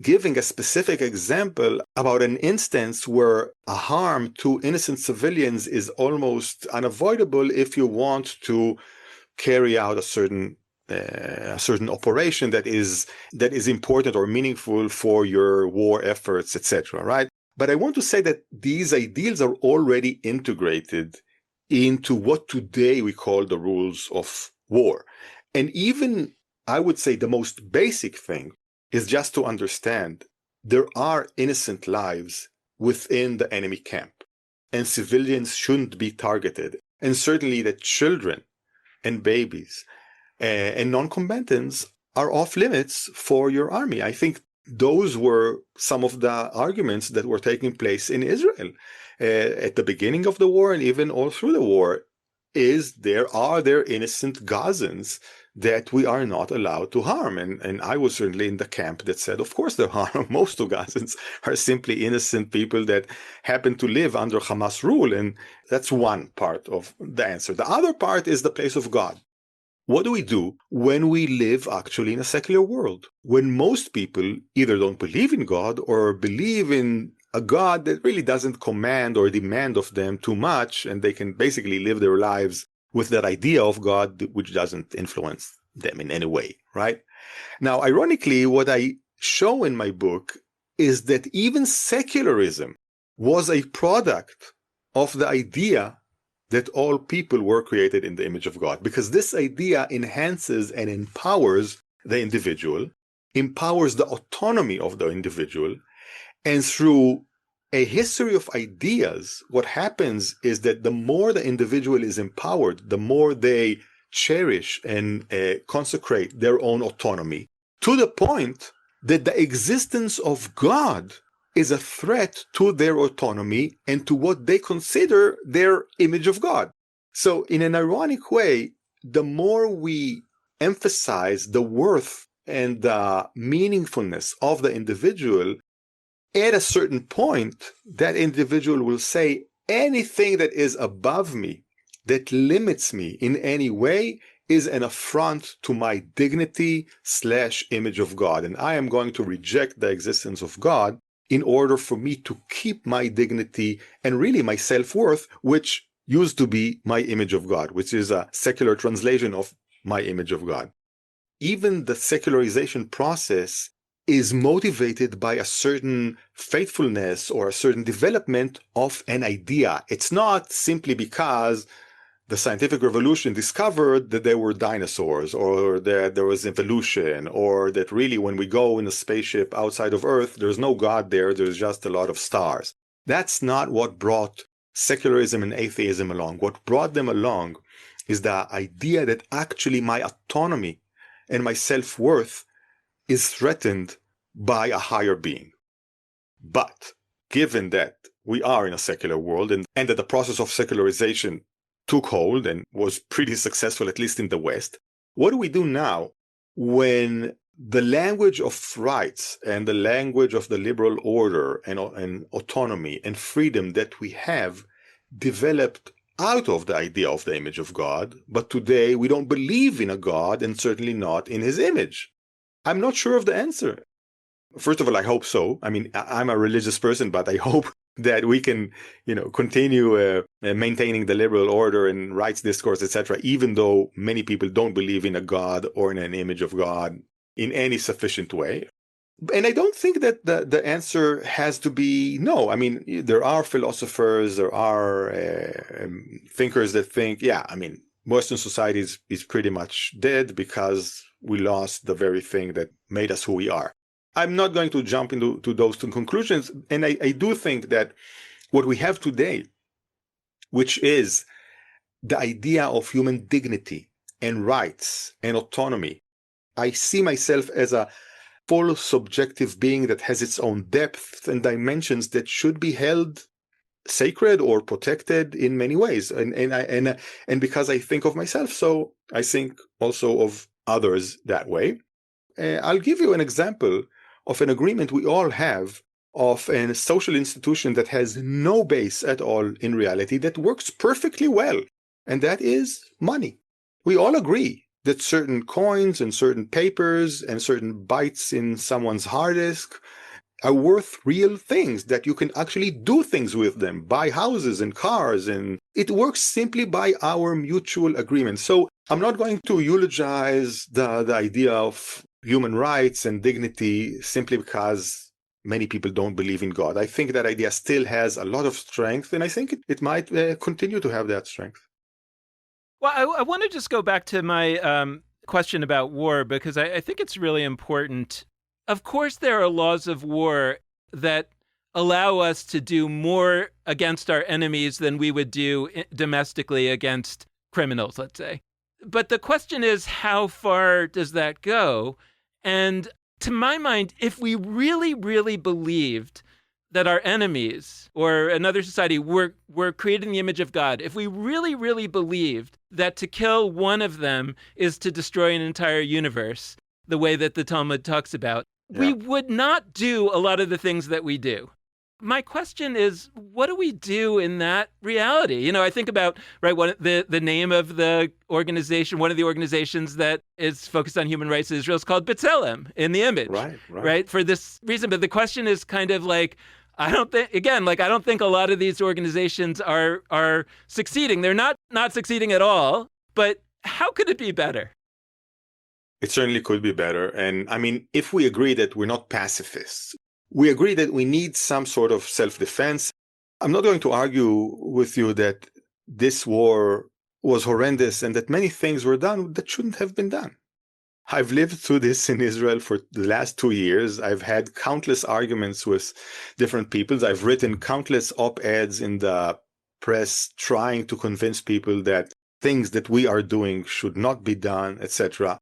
giving a specific example about an instance where a harm to innocent civilians is almost unavoidable if you want to carry out a certain operation that is important or meaningful for your war efforts, etc. Right? But I want to say that these ideals are already integrated into what today we call the rules of war. And even, I would say, the most basic thing is just to understand there are innocent lives within the enemy camp, and civilians shouldn't be targeted. And certainly that children and babies and non-combatants are off limits for your army. I think those were some of the arguments that were taking place in Israel at the beginning of the war and even all through the war. Are there innocent Gazans that we are not allowed to harm? And I was certainly in the camp that said, of course there are. Most of Gazans are simply innocent people that happen to live under Hamas rule. And that's one part of the answer. The other part is the place of God. What do we do when we live actually in a secular world? When most people either don't believe in God or believe in a God that really doesn't command or demand of them too much, and they can basically live their lives with that idea of God which doesn't influence them in any way, right? Now, ironically, what I show in my book is that even secularism was a product of the idea that all people were created in the image of God, because this idea enhances and empowers the individual, empowers the autonomy of the individual, and through a history of ideas, what happens is that the more the individual is empowered, the more they cherish and consecrate their own autonomy, to the point that the existence of God is a threat to their autonomy and to what they consider their image of God. So in an ironic way, the more we emphasize the worth and the meaningfulness of the individual, at a certain point, that individual will say, anything that is above me, that limits me in any way, is an affront to my dignity / image of God. And I am going to reject the existence of God in order for me to keep my dignity and really my self-worth, which used to be my image of God, which is a secular translation of my image of God. Even the secularization process is motivated by a certain faithfulness or a certain development of an idea. It's not simply because the scientific revolution discovered that there were dinosaurs, or that there was evolution, or that really when we go in a spaceship outside of Earth, there's no God there, there's just a lot of stars. That's not what brought secularism and atheism along. What brought them along is the idea that actually my autonomy and my self-worth is threatened by a higher being. But given that we are in a secular world and that the process of secularization took hold and was pretty successful, at least in the West, what do we do now when the language of rights and the language of the liberal order and autonomy and freedom that we have developed out of the idea of the image of God, but today we don't believe in a God and certainly not in his image? I'm not sure of the answer. First of all, I hope so. I mean, I'm a religious person, but I hope that we can, continue maintaining the liberal order and rights discourse, etc., even though many people don't believe in a God or in an image of God in any sufficient way. And I don't think that the answer has to be no. I mean, there are philosophers, there are thinkers that think, Western society is pretty much dead because we lost the very thing that made us who we are. I'm not going to jump into those two conclusions. And I do think that what we have today, which is the idea of human dignity and rights and autonomy, I see myself as a full subjective being that has its own depth and dimensions that should be held sacred or protected in many ways. And because I think of myself, so I think also of others that way. I'll give you an example of an agreement we all have of a social institution that has no base at all in reality, that works perfectly well, and that is money. We all agree that certain coins and certain papers and certain bytes in someone's hard disk are worth real things, that you can actually do things with them, buy houses and cars, and it works simply by our mutual agreement. So I'm not going to eulogize the idea of human rights and dignity simply because many people don't believe in God. I think that idea still has a lot of strength, and I think it might continue to have that strength. Well, I want to just go back to my question about war, because I think it's really important. Of course, there are laws of war that allow us to do more against our enemies than we would do domestically against criminals, let's say. But the question is, how far does that go? And to my mind, if we really, really believed that our enemies or another society were created in the image of God, if we really, really believed that to kill one of them is to destroy an entire universe, the way that the Talmud talks about, we would not do a lot of the things that we do. My question is, what do we do in that reality? I think about, the name of the organization, one of the organizations that is focused on human rights in Israel is called B'Tselem, in the image. Right? For this reason. But the question is kind of like, I don't think a lot of these organizations are succeeding. They're not succeeding at all. But how could it be better? It certainly could be better. And I mean, if we agree that we're not pacifists, we agree that we need some sort of self-defense. I'm not going to argue with you that this war was horrendous and that many things were done that shouldn't have been done. I've lived through this in Israel for the last 2 years. I've had countless arguments with different peoples. I've written countless op-eds in the press trying to convince people that things that we are doing should not be done, etc.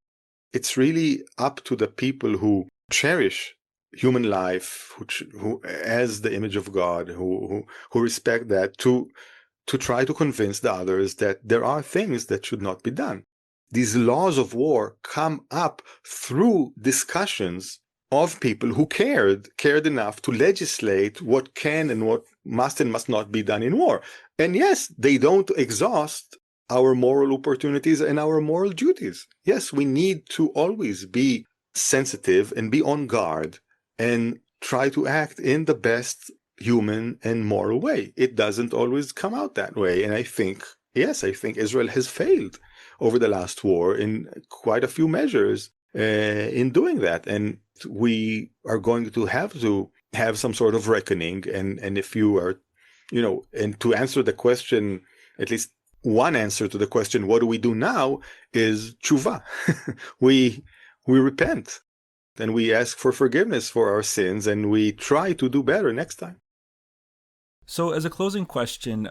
It's really up to the people who cherish human life, who as the image of God, who respect that, to try to convince the others that there are things that should not be done. These laws of war come up through discussions of people who cared enough to legislate what can and what must and must not be done in war. And yes, they don't exhaust our moral opportunities and our moral duties. Yes, we need to always be sensitive and be on guard and try to act in the best human and moral way. It doesn't always come out that way. And I think Israel has failed over the last war in quite a few measures in doing that. And we are going to have some sort of reckoning. And if you are, and to answer the question, at least one answer to the question, what do we do now, is tshuva. we repent and we ask for forgiveness for our sins and we try to do better next time. So as a closing question,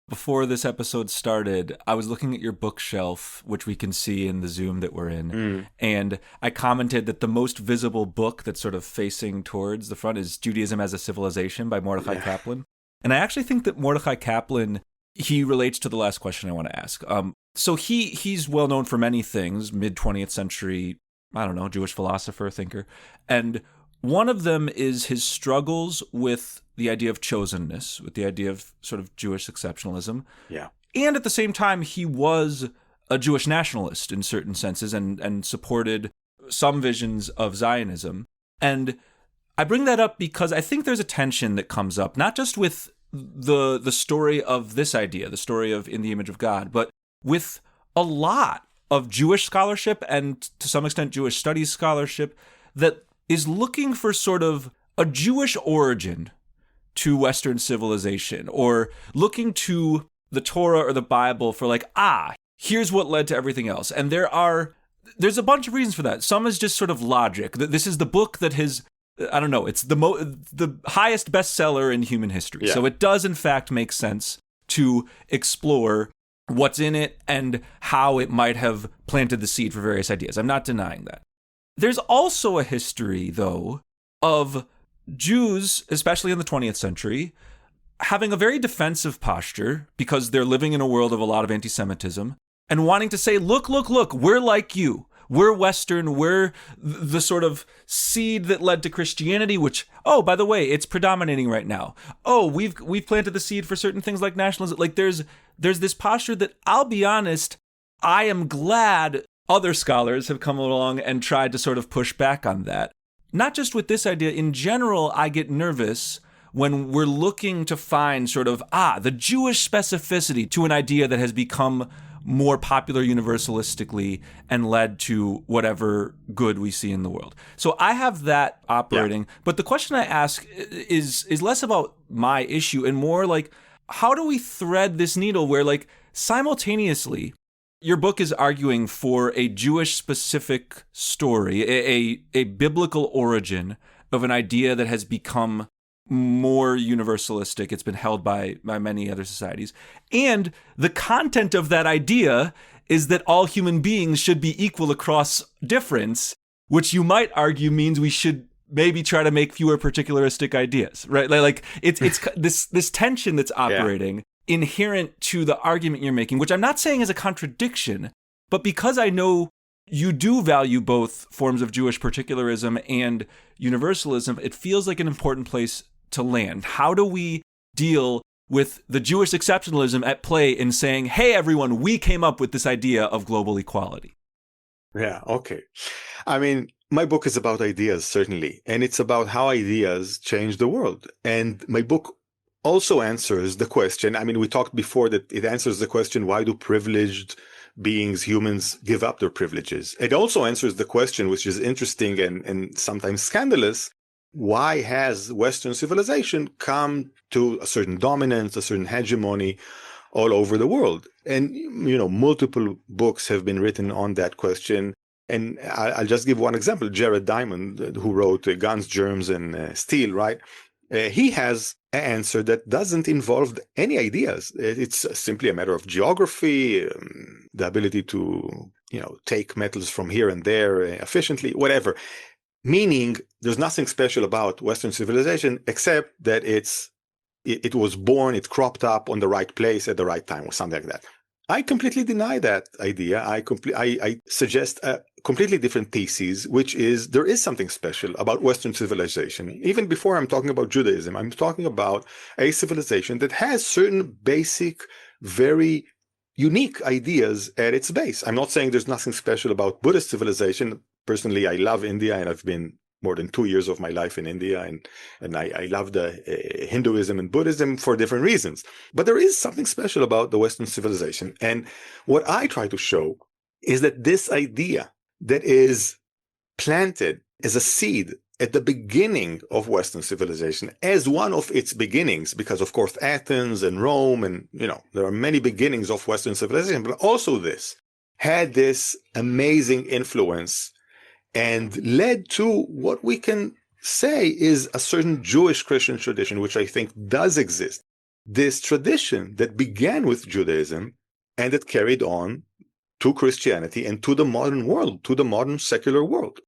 before this episode started, I was looking at your bookshelf, which we can see in the Zoom that we're in, and I commented that the most visible book that's sort of facing towards the front is Judaism as a Civilization by Mordechai Kaplan. And I actually think that Mordechai Kaplan, he relates to the last question I want to ask. So he's well known for many things, mid-20th century, I don't know, Jewish philosopher, thinker. And one of them is his struggles with the idea of chosenness, with the idea of sort of Jewish exceptionalism. Yeah. And at the same time, he was a Jewish nationalist in certain senses and supported some visions of Zionism. And I bring that up because I think there's a tension that comes up, not just with the story of this idea, the story of In the Image of God, but with a lot of Jewish scholarship and to some extent Jewish studies scholarship that is looking for sort of a Jewish origin to Western civilization, or looking to the Torah or the Bible for like, here's what led to everything else. And there's a bunch of reasons for that. Some is just sort of logic. This is the book that has, I don't know, it's the highest bestseller in human history. Yeah. So it does in fact make sense to explore what's in it and how it might have planted the seed for various ideas. I'm not denying that. There's also a history, though, of Jews, especially in the 20th century, having a very defensive posture because they're living in a world of a lot of anti-Semitism and wanting to say, look, we're like you. We're Western. We're the sort of seed that led to Christianity, which, by the way, it's predominating right now. We've planted the seed for certain things like nationalism. Like there's this posture that, I'll be honest, I am glad other scholars have come along and tried to sort of push back on that. Not just with this idea. In general, I get nervous when we're looking to find sort of, the Jewish specificity to an idea that has become more popular universalistically and led to whatever good we see in the world. So I have that operating. But the question I ask is less about my issue and more like, how do we thread this needle where, like, simultaneously, your book is arguing for a Jewish-specific story, a biblical origin of an idea that has become more universalistic. It's been held by many other societies. And the content of that idea is that all human beings should be equal across difference, which you might argue means we should maybe try to make fewer particularistic ideas, right? Like it's this tension that's operating. Inherent to the argument you're making, which I'm not saying is a contradiction, but because I know you do value both forms of Jewish particularism and universalism, it feels like an important place to land. How do we deal with the Jewish exceptionalism at play in saying, hey, everyone, we came up with this idea of global equality? Yeah, okay. I mean, my book is about ideas, certainly, and it's about how ideas change the world. And my book also answers the question, I mean, we talked before that it answers the question, why do privileged beings, humans, give up their privileges? It also answers the question, which is interesting and sometimes scandalous, why has Western civilization come to a certain dominance, a certain hegemony all over the world? And, multiple books have been written on that question. And I'll just give one example. Jared Diamond, who wrote Guns, Germs, and Steel, right? He has an answer that doesn't involve any ideas. It's simply a matter of geography, the ability to, take metals from here and there efficiently, whatever. Meaning there's nothing special about Western civilization except that it was born, it cropped up on the right place at the right time or something like that. I completely deny that idea. I suggest a completely different thesis, which is there is something special about Western civilization. Even before I'm talking about Judaism, I'm talking about a civilization that has certain basic, very unique ideas at its base. I'm not saying there's nothing special about Buddhist civilization. Personally, I love India, and I've been more than 2 years of my life in India, and I love the Hinduism and Buddhism for different reasons. But there is something special about the Western civilization. And what I try to show is that this idea that is planted as a seed at the beginning of Western civilization, as one of its beginnings, because of course Athens and Rome and, there are many beginnings of Western civilization, but also this had this amazing influence and led to what we can say is a certain Jewish Christian tradition, which I think does exist. This tradition that began with Judaism and that carried on to Christianity and to the modern world, to the modern secular world.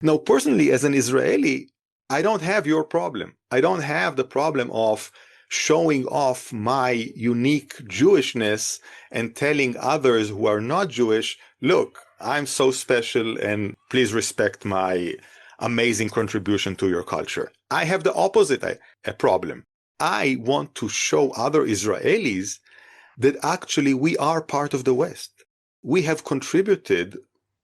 Now, personally, as an Israeli, I don't have your problem. I don't have the problem of showing off my unique Jewishness and telling others who are not Jewish, look, I'm so special and please respect my amazing contribution to your culture. I have the opposite a problem. I want to show other Israelis that actually we are part of the West. We have contributed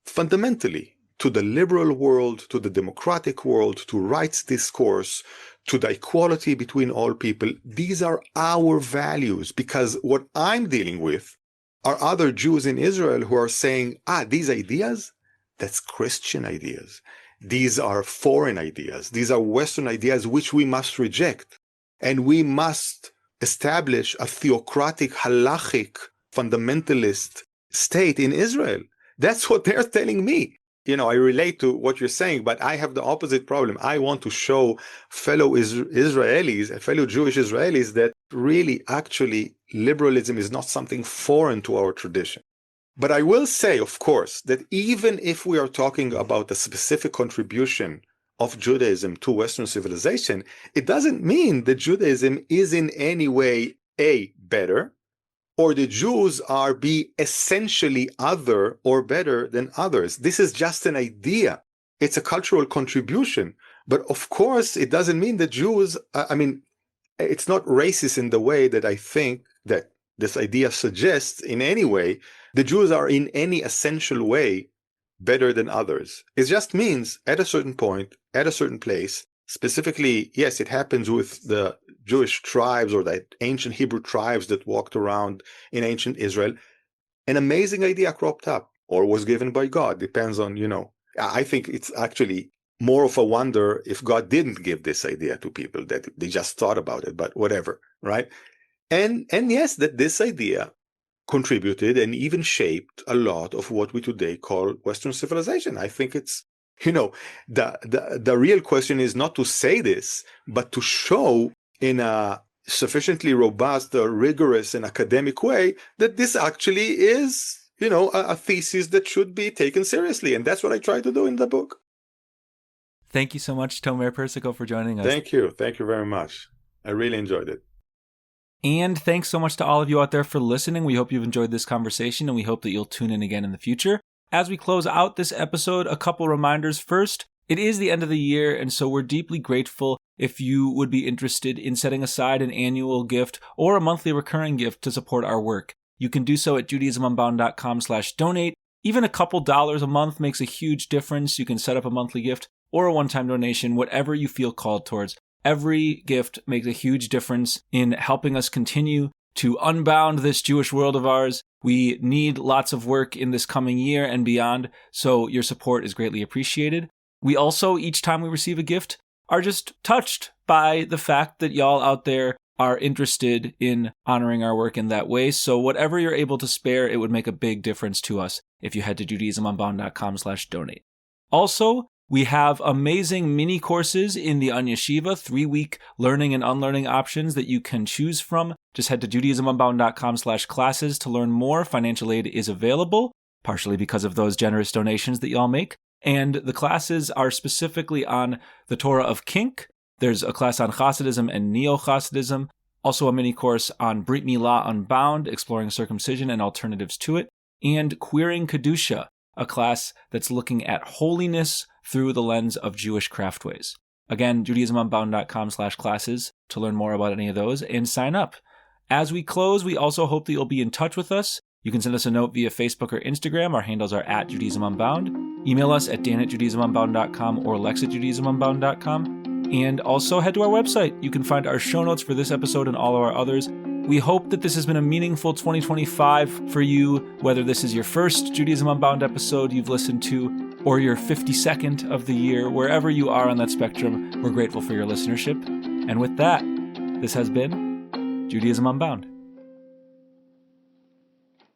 fundamentally to the liberal world, to the democratic world, to rights discourse, to the equality between all people. These are our values, because what I'm dealing with are other Jews in Israel who are saying, these ideas, that's Christian ideas. These are foreign ideas. These are Western ideas which we must reject. And we must establish a theocratic, halachic, fundamentalist state in Israel. That's what they're telling me. I relate to what you're saying, but I have the opposite problem. I want to show fellow Israelis, fellow Jewish Israelis, that really, actually, liberalism is not something foreign to our tradition. But I will say, of course, that even if we are talking about a specific contribution of Judaism to Western civilization, it doesn't mean that Judaism is in any way better, or the Jews are essentially other or better than others. This is just an idea. It's a cultural contribution. But of course, it doesn't mean that Jews, it's not racist in the way that I think that this idea suggests in any way. The Jews are in any essential way better than others. It just means at a certain point, at a certain place, specifically, yes, it happens with the Jewish tribes or the ancient Hebrew tribes that walked around in ancient Israel. An amazing idea cropped up or was given by God. Depends on, I think it's actually more of a wonder if God didn't give this idea to people, that they just thought about it, but whatever, right? And yes, that this idea contributed and even shaped a lot of what we today call Western civilization. I think it's, the real question is not to say this, but to show in a sufficiently robust, rigorous, and academic way that this actually is, a thesis that should be taken seriously. And that's what I try to do in the book. Thank you so much, Tomer Persico, for joining us. Thank you. Thank you very much. I really enjoyed it. And thanks so much to all of you out there for listening. We hope you've enjoyed this conversation, and we hope that you'll tune in again in the future. As we close out this episode, a couple reminders. First, it is the end of the year, and so we're deeply grateful if you would be interested in setting aside an annual gift or a monthly recurring gift to support our work. You can do so at judaismunbound.com/donate. Even a couple dollars a month makes a huge difference. You can set up a monthly gift or a one-time donation, whatever you feel called towards. Every gift makes a huge difference in helping us continue to unbound this Jewish world of ours. We need lots of work in this coming year and beyond, so your support is greatly appreciated. We also, each time we receive a gift, are just touched by the fact that y'all out there are interested in honoring our work in that way. So whatever you're able to spare, it would make a big difference to us if you head to judaismunbound.com/donate. Also, we have amazing mini courses in the Anya Yeshiva, 3-week learning and unlearning options that you can choose from. Just head to judaismunbound.com/classes to learn more. Financial aid is available, partially because of those generous donations that y'all make. And the classes are specifically on the Torah of Kink. There's a class on Hasidism and Neo-Hasidism. Also a mini course on Brit Milah Unbound, exploring circumcision and alternatives to it. And Queering Kedusha, a class that's looking at holiness through the lens of Jewish craftways. Again, judaismunbound.com/classes to learn more about any of those and sign up. As we close, we also hope that you'll be in touch with us. You can send us a note via Facebook or Instagram. Our handles are @JudaismUnbound. Email us at dan@judaismunbound.com or lex@judaismunbound.com. And also head to our website. You can find our show notes for this episode and all of our others. We hope that this has been a meaningful 2025 for you, whether this is your first Judaism Unbound episode you've listened to, or your 52nd of the year, wherever you are on that spectrum, we're grateful for your listenership. And with that, this has been Judaism Unbound.